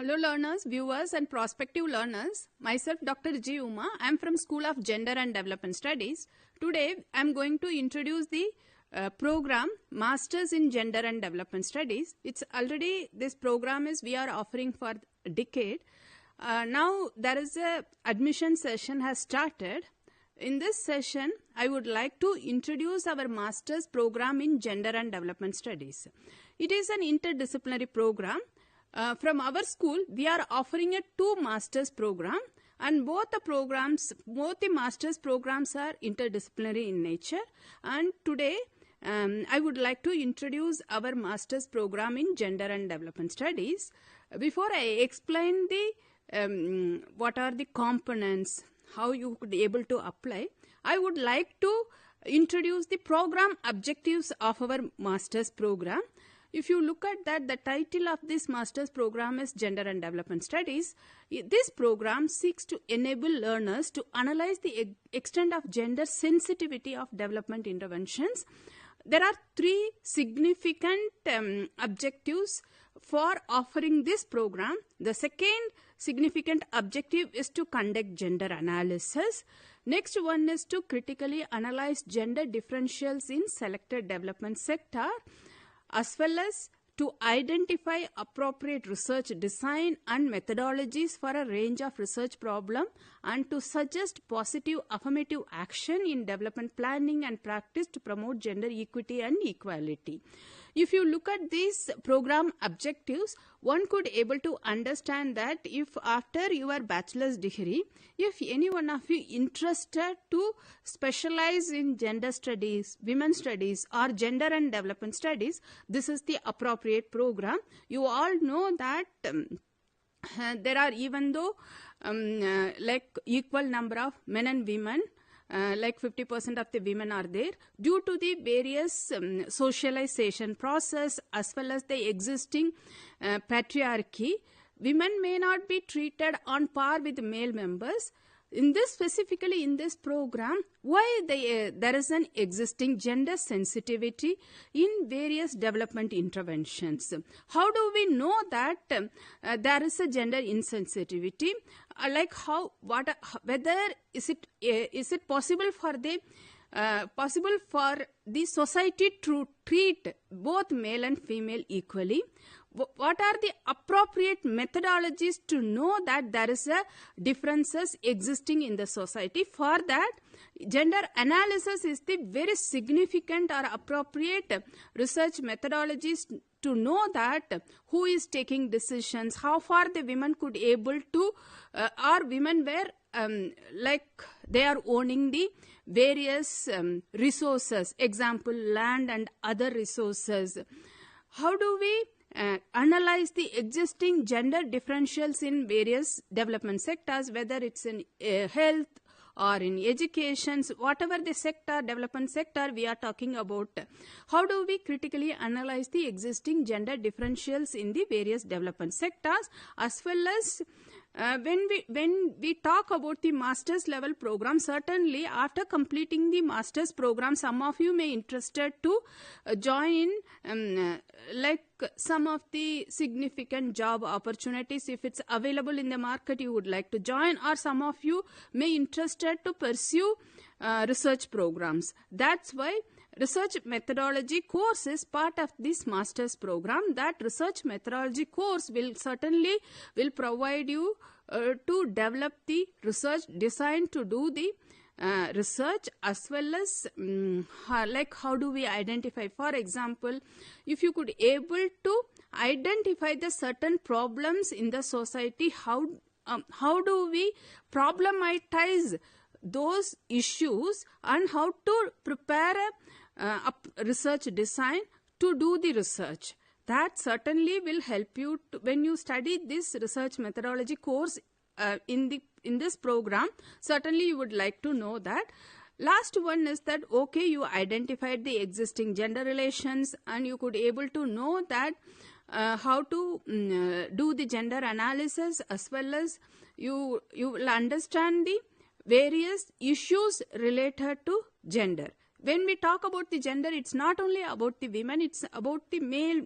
Hello learners, viewers and prospective learners. Myself Dr. G. Uma. I am from School of Gender and Development Studies. Today I am going to introduce the program Masters in Gender and Development Studies. It's already, this program is we are offering for a decade. Now there is a admission session has started. In this session, I would like to introduce our Masters program in Gender and Development Studies. It is an interdisciplinary program. From our school, we are offering a 2 Masters program, and both the Masters programs are interdisciplinary in nature. And today, I would like to introduce our Masters program in Gender and Development Studies. Before I explain the what are the components, how you could be able to apply, I would like to introduce the program objectives of our Masters program. If you look at that, the title of this Master's program is Gender and Development Studies. This program seeks to enable learners to analyze the extent of gender sensitivity of development interventions. There are 3 significant objectives for offering this program. The second significant objective is to conduct gender analysis. Next one is to critically analyze gender differentials in selected development sector, as well as to identify appropriate research design and methodologies for a range of research problems, and to suggest positive affirmative action in development planning and practice to promote gender equity and equality. If you look at these program objectives, one could able to understand that if after your bachelor's degree, if any one of you interested to specialize in gender studies, women studies or gender and development studies, this is the appropriate program. You all know that there are, even though like equal number of men and women, like 50% of the women are there, due to the various socialization process as well as the existing patriarchy, women may not be treated on par with male members. In this, specifically in this program, why there is an existing gender sensitivity in various development interventions. How do we know that there is a gender insensitivity? Like how, what, whether is it possible for the society to treat both male and female equally? What are the appropriate methodologies to know that there is a differences existing in the society? For that, gender analysis is the very significant or appropriate research methodologies to know that who is taking decisions, how far the women could able to, or women were like they are owning the various resources, example land and other resources. How do we analyze the existing gender differentials in various development sectors, whether it's in health or in education, whatever the sector, development sector we are talking about. How do we critically analyze the existing gender differentials in the various development sectors, as well as when we talk about the master's level program, certainly after completing the master's program, some of you may interested to join like some of the significant job opportunities. If it's available in the market, you would like to join, or some of you may interested to pursue research programs. That's why research methodology course is part of this master's program. That research methodology course will certainly provide you to develop the research design to do the research, as well as like how do we identify, for example, if you could able to identify the certain problems in the society, how do we problematize those issues and how to prepare a research design to do the research. That certainly will help you to, when you study this research methodology course in this program. Certainly you would like to know that. Last one is that, okay, you identified the existing gender relations and you could able to know that how to do the gender analysis, as well as you will understand the various issues related to gender. when we talk about the gender, it's not only about the women, it's about the male,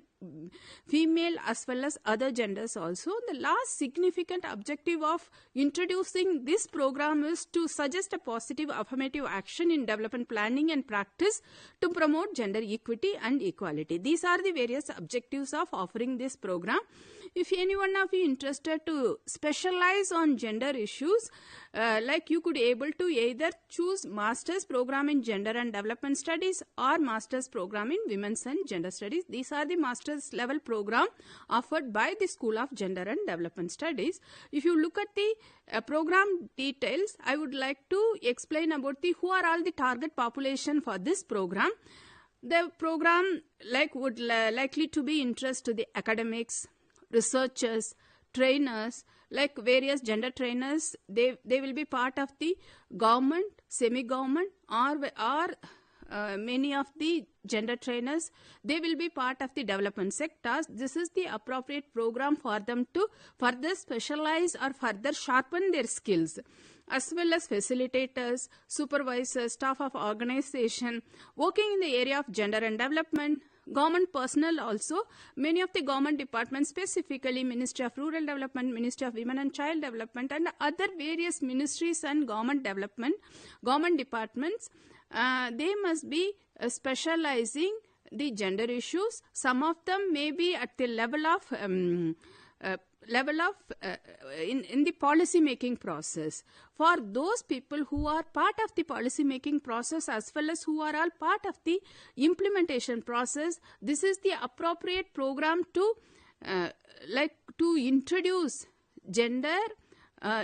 female as well as other genders also. The last significant objective of introducing this program is to suggest a positive affirmative action in development planning and practice to promote gender equity and equality. These are the various objectives of offering this program. If any one of you interested to specialize on gender issues, like you could able to either choose master's program in gender and development studies or master's program in women's and gender studies. These are the master's level program offered by the School of Gender and Development Studies. If you look at the program details, I would like to explain about the who are all the target population for this program. The program would likely to be interest to the academics, researchers, trainers, like various gender trainers. They will be part of the government, semi-government, or many of the gender trainers, they will be part of the development sectors. This is the appropriate program for them to further specialize or further sharpen their skills, as well as facilitators, supervisors, staff of organization working in the area of gender and development, government personnel also. Many of the government departments, specifically Ministry of Rural Development, Ministry of Women and Child Development, and other various ministries and government departments, they must be specializing the gender issues. Some of them may be at the level of in the policy making process. For those people who are part of the policy making process as well as who are all part of the implementation process, this is the appropriate program to to introduce gender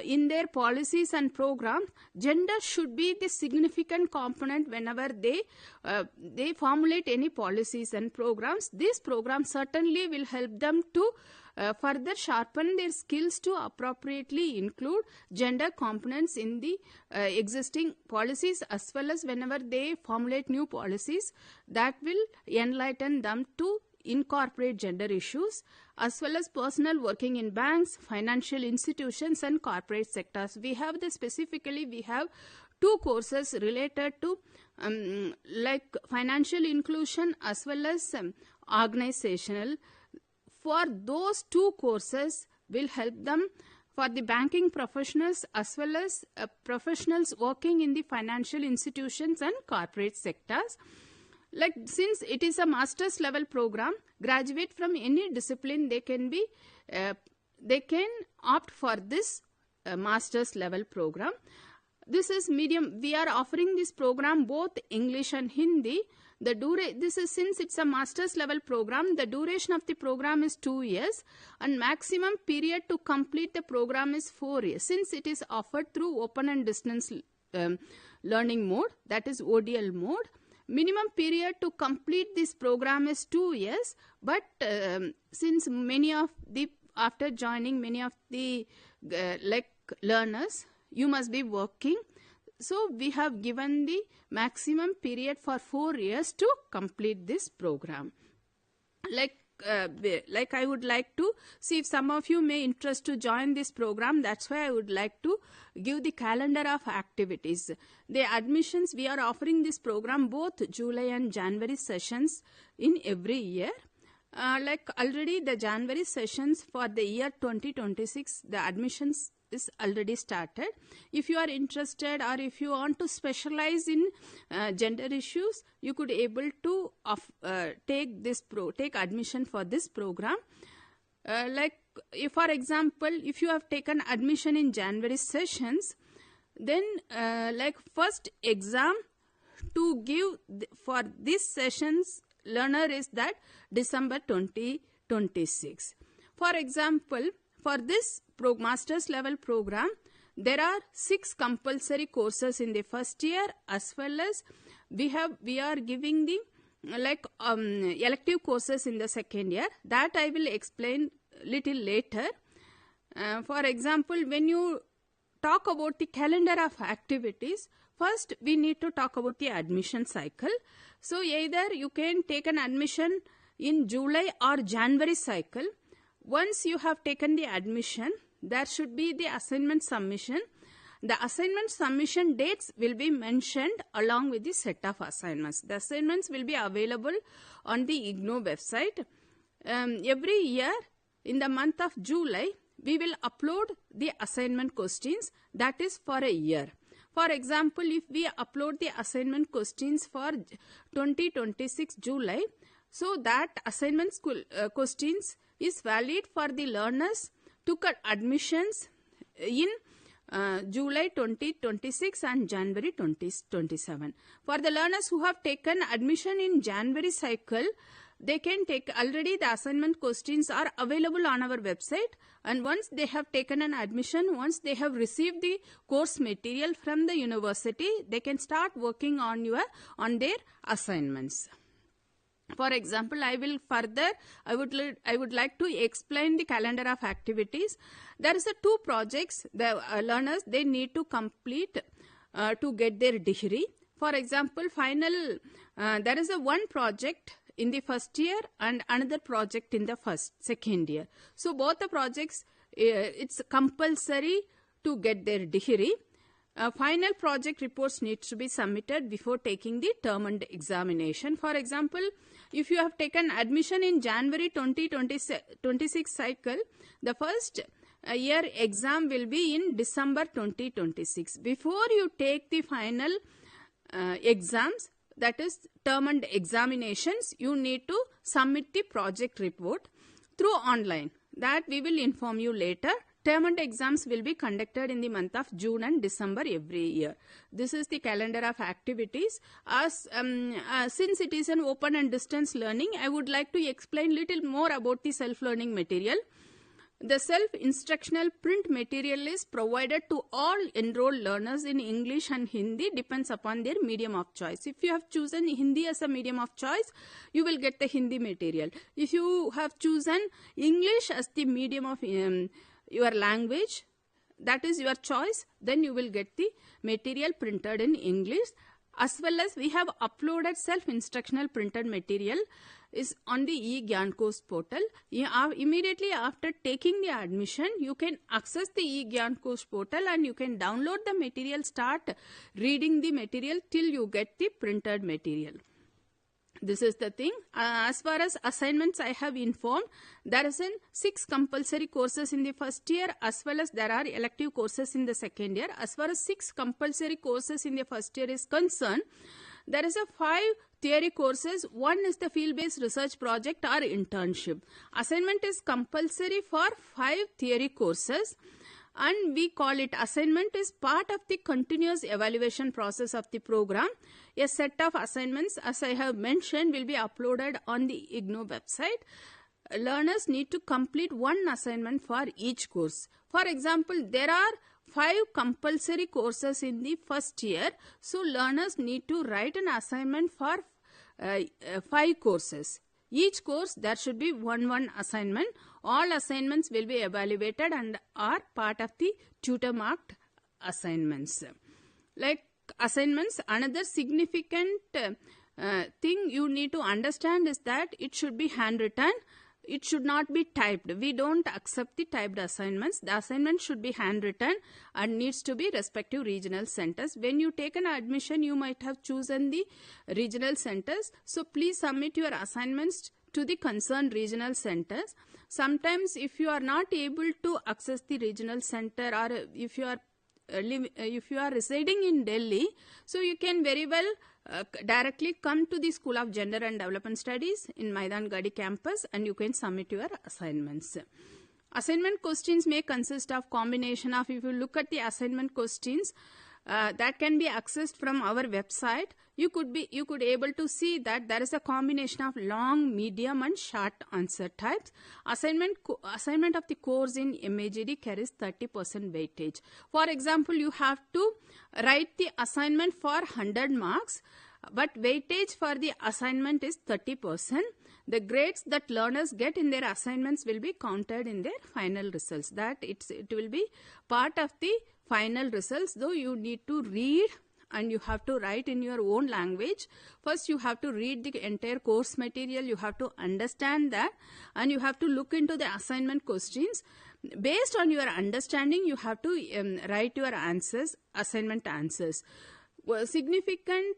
in their policies and programs. Gender should be the significant component whenever they formulate any policies and programs. This program certainly will help them to further sharpen their skills to appropriately include gender components in the existing policies, as well as whenever they formulate new policies, that will enlighten them to incorporate gender issues, as well as personnel working in banks, financial institutions and corporate sectors. We have two courses related to financial inclusion as well as organizational. For those two courses will help them for the banking professionals as well as professionals working in the financial institutions and corporate sectors. Since it is a master's level program, graduate from any discipline, they can opt for this master's level program. This is medium. We are offering this program both English and Hindi. Since it's a master's level program, the duration of the program is 2 years and maximum period to complete the program is 4 years. Since it is offered through open and distance learning mode, that is ODL mode, minimum period to complete this program is 2 years. But since after joining many of the learners, you must be working. So we have given the maximum period for 4 years to complete this program. I would like to see if some of you may interest to join this program. That's why I would like to give the calendar of activities. The admissions, we are offering this program both July and January sessions in every year. Already the January sessions for the year 2026, the admissions is already started. If you are interested or if you want to specialize in gender issues, you could able to take admission for this program. For example, if you have taken admission in January sessions, then first exam to give for this sessions learner is that December 2026. For example, for this master's level program, there are 6 compulsory courses in the first year, as well as we are giving the elective courses in the second year. That I will explain little later. For example, when you talk about the calendar of activities, first we need to talk about the admission cycle. So either you can take an admission in July or January cycle. Once you have taken the admission, there should be the assignment submission. The assignment submission dates will be mentioned along with the set of assignments. The assignments will be available on the IGNOU website. Every year in the month of July, we will upload the assignment questions, that is for a year. For example, if we upload the assignment questions for 2026 July, so that assignment questions is valid for the learners to get admissions in July 2026 and January 2027. For the learners who have taken admission in January cycle, they can take, already the assignment questions are available on our website, and once they have taken an admission, once they have received the course material from the university, they can start working on their assignments. For example, I would like to explain the calendar of activities. There is 2 projects the learners they need to complete to get their degree. For example, there is one project in the first year and another project in the second year. So both the projects, it's compulsory to get their degree. Final project reports need to be submitted before taking the term and examination. For example, if you have taken admission in January 2026 cycle, the first year exam will be in December 2026. Before you take the final exams, that is term and examinations, you need to submit the project report through online. That we will inform you later. Term and exams will be conducted in the month of June and December every year. This is the calendar of activities. Since it is an open and distance learning, I would like to explain little more about the self-learning material. The self-instructional print material is provided to all enrolled learners in English and Hindi, depends upon their medium of choice. If you have chosen Hindi as a medium of choice, you will get the Hindi material. If you have chosen English as the medium of your language, that is your choice, then you will get the material printed in English. As well as we have uploaded self-instructional printed material is on the EGNOU portal. Immediately after taking the admission, you can access the EGNOU portal and you can download the material, start reading the material till you get the printed material. This is the thing. As far as assignments, I have informed there is 6 compulsory courses in the first year, as well as there are elective courses in the second year. As far as 6 compulsory courses in the first year is concerned, there is 5 theory courses. One is the field-based research project or internship. Assignment is compulsory for 5 theory courses, and we call it assignment is part of the continuous evaluation process of the program. A set of assignments, as I have mentioned, will be uploaded on the IGNOU website. Learners need to complete 1 assignment for each course. For example, there are 5 compulsory courses in the first year, so learners need to write an assignment for 5 courses. Each course there should be one assignment. All assignments will be evaluated and are part of the tutor marked assignments. Like assignments, another significant thing you need to understand is that it should be handwritten. It should not be typed. We don't accept the typed assignments. The assignment should be handwritten and needs to be respective regional centers. When you take an admission, you might have chosen the regional centers. So please submit your assignments to the concerned regional centers. Sometimes if you are not able to access the regional center, or if you are residing in Delhi, so you can very well directly come to the School of Gender and Development Studies in Maidan Gadi campus and you can submit your assignments. Assignment questions may consist of combination of, if you look at the assignment questions, that can be accessed from our website. You could able to see that there is a combination of long, medium and short answer types. Assignment of the course in MAGD carries 30% weightage. For example, you have to write the assignment for 100 marks, but weightage for the assignment is 30%. The grades that learners get in their assignments will be counted in their final results. That it will be part of the final results, though you need to read and you have to write in your own language. First you have to read the entire course material, you have to understand that, and you have to look into the assignment questions. Based on your understanding, you have to write your answers, assignment answers. Significant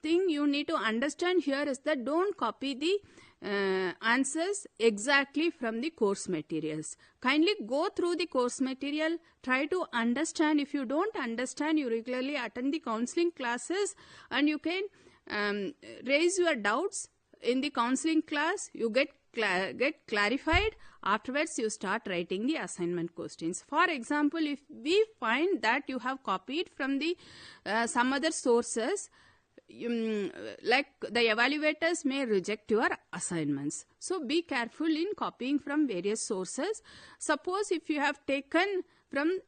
thing you need to understand here is that don't copy the answers exactly from the course materials. Kindly go through the course material, try to understand. If you don't understand, you regularly attend the counseling classes and you can raise your doubts in the counseling class. You get clarified. Afterwards, you start writing the assignment questions. For example, if we find that you have copied from the some other sources, like the evaluators may reject your assignments. So be careful in copying from various sources. Suppose if you have taken from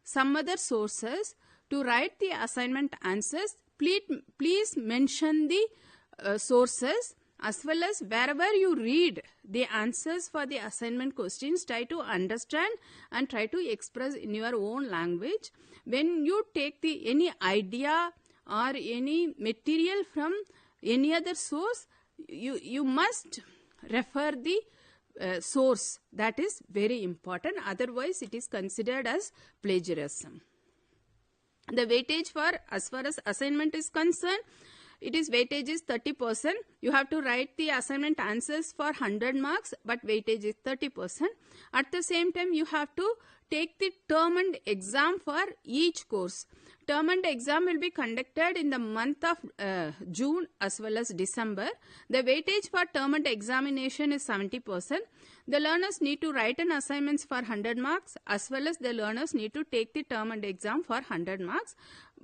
some other sources to write the assignment answers, please mention the sources, as well as wherever you read the answers for the assignment questions, try to understand and try to express in your own language. When you take any idea or any material from any other source, you must refer the source. That is very important. Otherwise, it is considered as plagiarism. The weightage for as far as assignment is concerned, it is weightage is 30%. You have to write the assignment answers for 100 marks, but weightage is 30%. At the same time, you have to take the term and exam for each course. Term and exam will be conducted in the month of June as well as December. The weightage for term and examination is 70%. The learners need to write an assignments for 100 marks as well as the learners need to take the term and exam for 100 marks.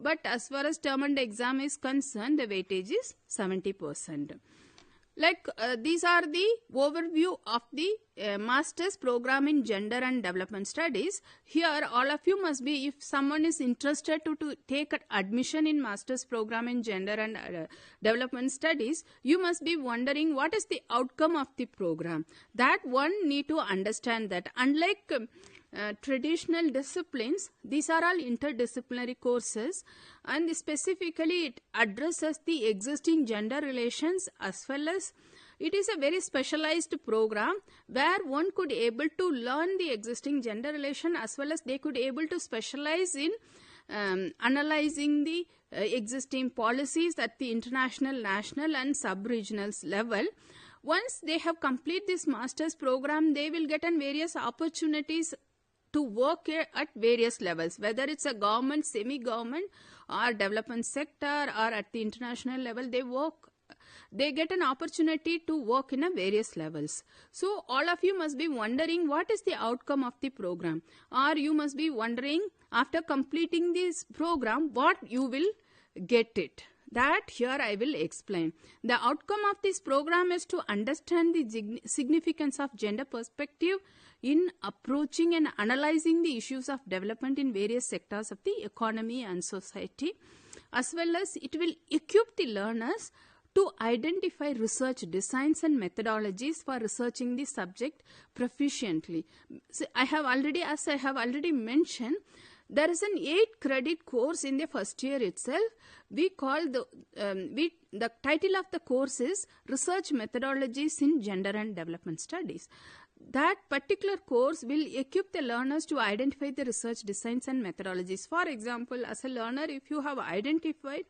But as far as term and exam is concerned, the weightage is 70%. Like these are the overview of the master's program in gender and development studies. Here all of you must be, if someone is interested to take admission in master's program in gender and development studies, you must be wondering what is the outcome of the program. That one need to understand that unlike traditional disciplines, these are all interdisciplinary courses, and specifically it addresses the existing gender relations, as well as it is a very specialized program where one could able to learn the existing gender relation, as well as they could able to specialize in analyzing the existing policies at the international, national and sub-regional level. Once they have completed this master's program, they will get on various opportunities to work at various levels, whether it's a government, semi-government or development sector, or at the international level they get an opportunity to work in a various levels. So all of you must be wondering what is the outcome of the program, or you must be wondering after completing this program what you will get it. That here I will explain. The outcome of this program is to understand the significance of gender perspective in approaching and analyzing the issues of development in various sectors of the economy and society, as well as it will equip the learners to identify research designs and methodologies for researching the subject proficiently. So as I have already mentioned, there is an 8-credit course in the first year itself. We call the title of the course is Research Methodologies in Gender and Development Studies. That particular course will equip the learners to identify the research designs and methodologies. For example, as a learner, if you have identified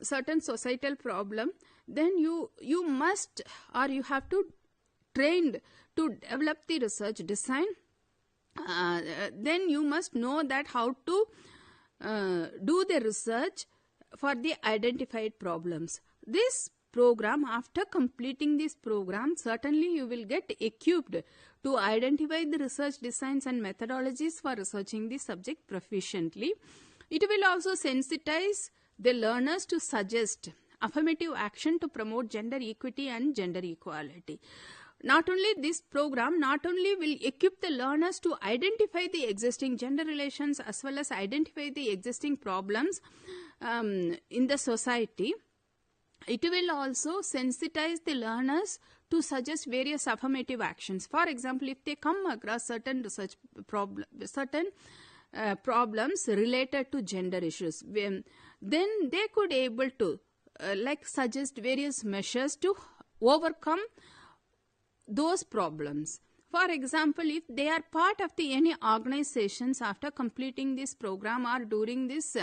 certain societal problem, then you must, or you have to trained to develop the research design. Then you must know that how to do the research for the identified problems. This program, after completing this program, certainly you will get equipped to identify the research designs and methodologies for researching the subject proficiently. It will also sensitize the learners to suggest affirmative action to promote gender equity and gender equality. Not only this program not only will equip the learners to identify the existing gender relations as well as identify the existing problems in the society, it will also sensitize the learners to suggest various affirmative actions. For example, if they come across certain research problems related to gender issues, then they could able to suggest various measures to overcome those problems. For example, if they are part of the any organizations after completing this program or during this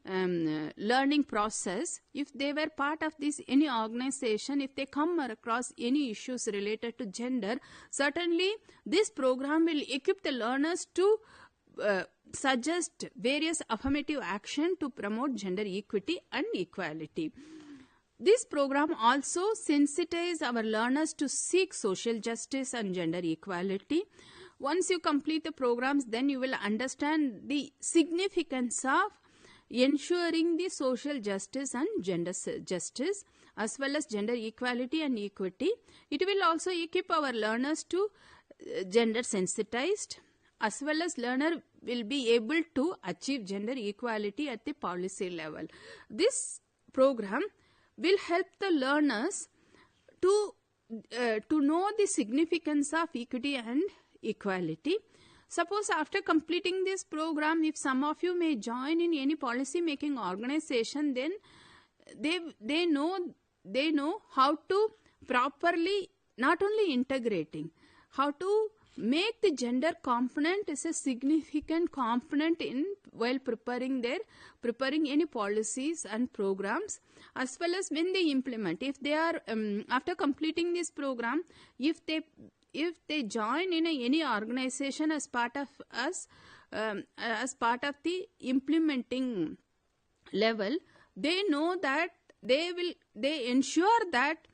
learning process, if they were part of this any organization, if they come across any issues related to gender, certainly this program will equip the learners to suggest various affirmative action to promote gender equity and equality. This program also sensitizes our learners to seek social justice and gender equality. Once you complete the programs, then you will understand the significance of ensuring the social justice and gender justice as well as gender equality and equity. It will also equip our learners to gender sensitized, as well as learner will be able to achieve gender equality at the policy level. This program will help the learners to know the significance of equity and equality. Suppose after completing this program, if some of you may join in any policy making organization, then they know how to properly, not only integrating, how to make the gender component is a significant component in while preparing any policies and programs, as well as when they implement. If they are after completing this program, if they join in any organization as part of us, as part of the implementing level, they know that they ensure that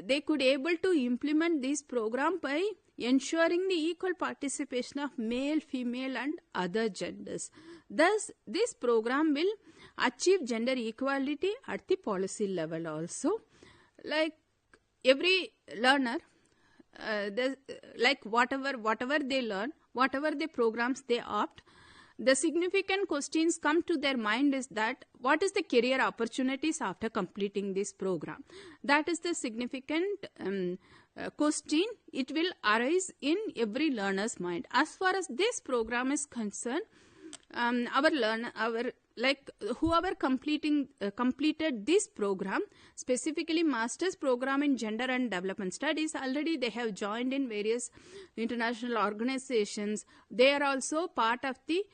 they could able to implement this program by ensuring the equal participation of male, female and other genders. Thus, this program will achieve gender equality at the policy level also. Like every learner, like whatever they learn, whatever the programs they opt, the significant questions come to their mind is that what is the career opportunities after completing this program? That is the significant question. It will arise in every learner's mind. As far as this program is concerned, whoever completed this program, specifically master's program in gender and development studies, already they have joined in various international organizations. They are also part of the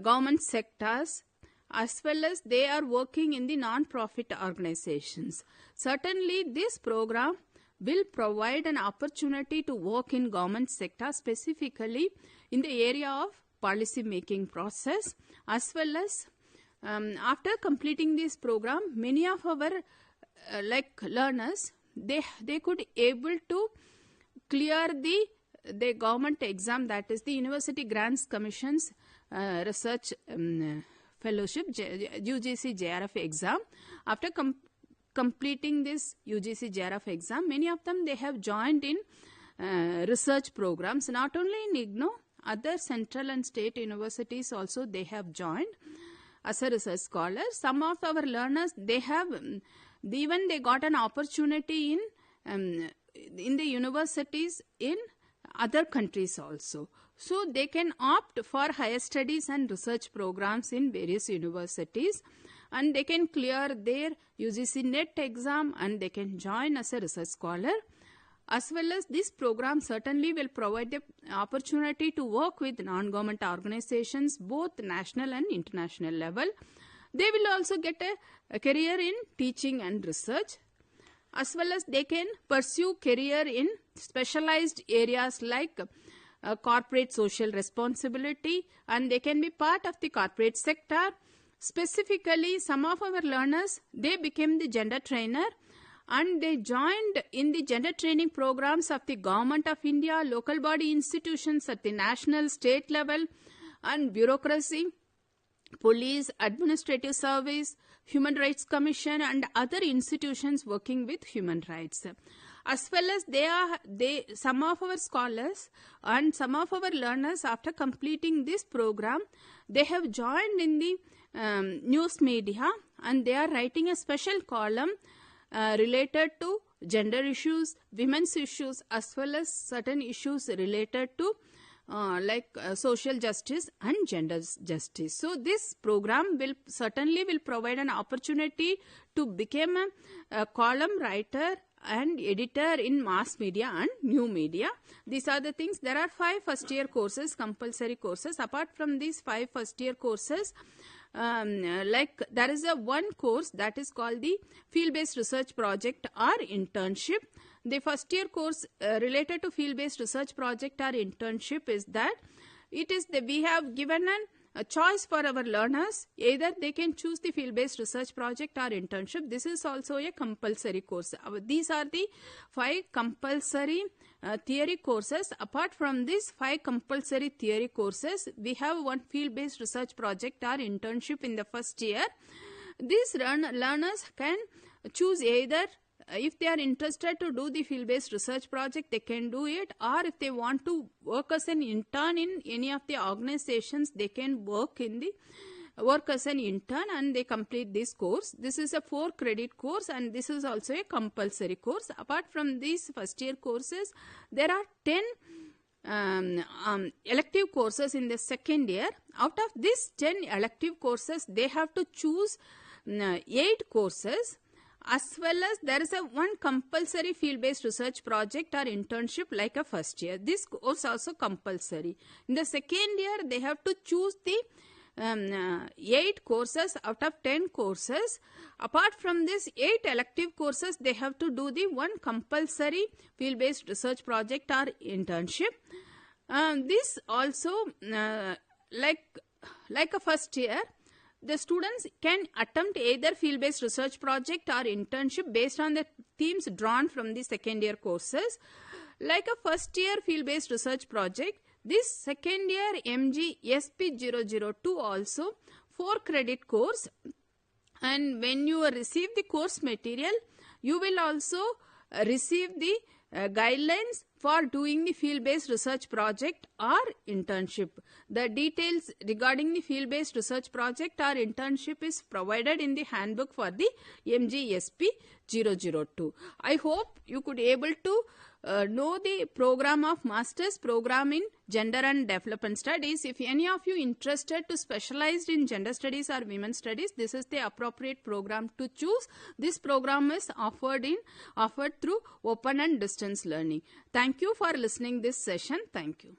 government sectors, as well as they are working in the non-profit organizations. Certainly this program will provide an opportunity to work in government sector, specifically in the area of policy making process, as well as after completing this program, many of our learners, they could able to clear the government exam, that is the University Grants Commission's research fellowship, UGC JRF exam. After completing this UGC JRF exam, many of them they have joined in research programs, not only in IGNOU, other central and state universities also they have joined as a research scholar. Some of our learners, they got an opportunity in the universities in other countries also. So they can opt for higher studies and research programs in various universities, and they can clear their UGC NET exam and they can join as a research scholar. As well as this program certainly will provide the opportunity to work with non-government organizations, both national and international level. They will also get a career in teaching and research, as well as they can pursue career in specialized areas like corporate social responsibility, and they can be part of the corporate sector. Specifically, some of our learners, they became the gender trainer, and they joined in the gender training programs of the Government of India, local body institutions at the national, state level, and bureaucracy, police, administrative service, Human Rights Commission and other institutions working with human rights. As well as some of our scholars and some of our learners, after completing this program, they have joined in the news media, and they are writing a special column related to gender issues, women's issues, as well as certain issues related to social justice and gender justice. So this program will certainly provide an opportunity to become a column writer and editor in mass media and new media. These are the things. There are 5 first year courses, compulsory courses. Apart from these 5 first year courses, like there is a one course that is called the field based research project or internship. The first year course related to field based research project or internship is that it is we have given a choice for our learners. Either they can choose the field based research project or internship. This is also a compulsory course. These are the 5 compulsory theory courses. Apart from these 5 compulsory theory courses, we have one field based research project or internship in the first year. These learners can choose either, if they are interested to do the field based research project, they can do it, or if they want to work as an intern in any of the organizations, they can work as an intern and they complete this course. This is a 4 credit course and this is also a compulsory course. Apart from these first year courses, there are 10 elective courses in the second year. Out of these 10 elective courses, they have to choose 8 courses, as well as there is a one compulsory field based research project or internship like a first year. This course also compulsory. In the second year, they have to choose the 8 courses out of 10 courses. Apart from this 8 elective courses, they have to do the one compulsory field based research project or internship. This also like a first year, the students can attempt either field based research project or internship based on the themes drawn from the second year courses. Like a first year field based research project, this second year MG-SP-002 also 4 credit course, and when you receive the course material, you will also receive the guidelines for doing the field based research project or internship. The details regarding the field based research project or internship is provided in the handbook for the MG-SP-002. I hope you could able to know the program of Master's Program in Gender and Development Studies. If any of you interested to specialize in gender studies or women studies, this is the appropriate program to choose. This program is offered through open and distance learning. Thank you for listening this session. Thank you.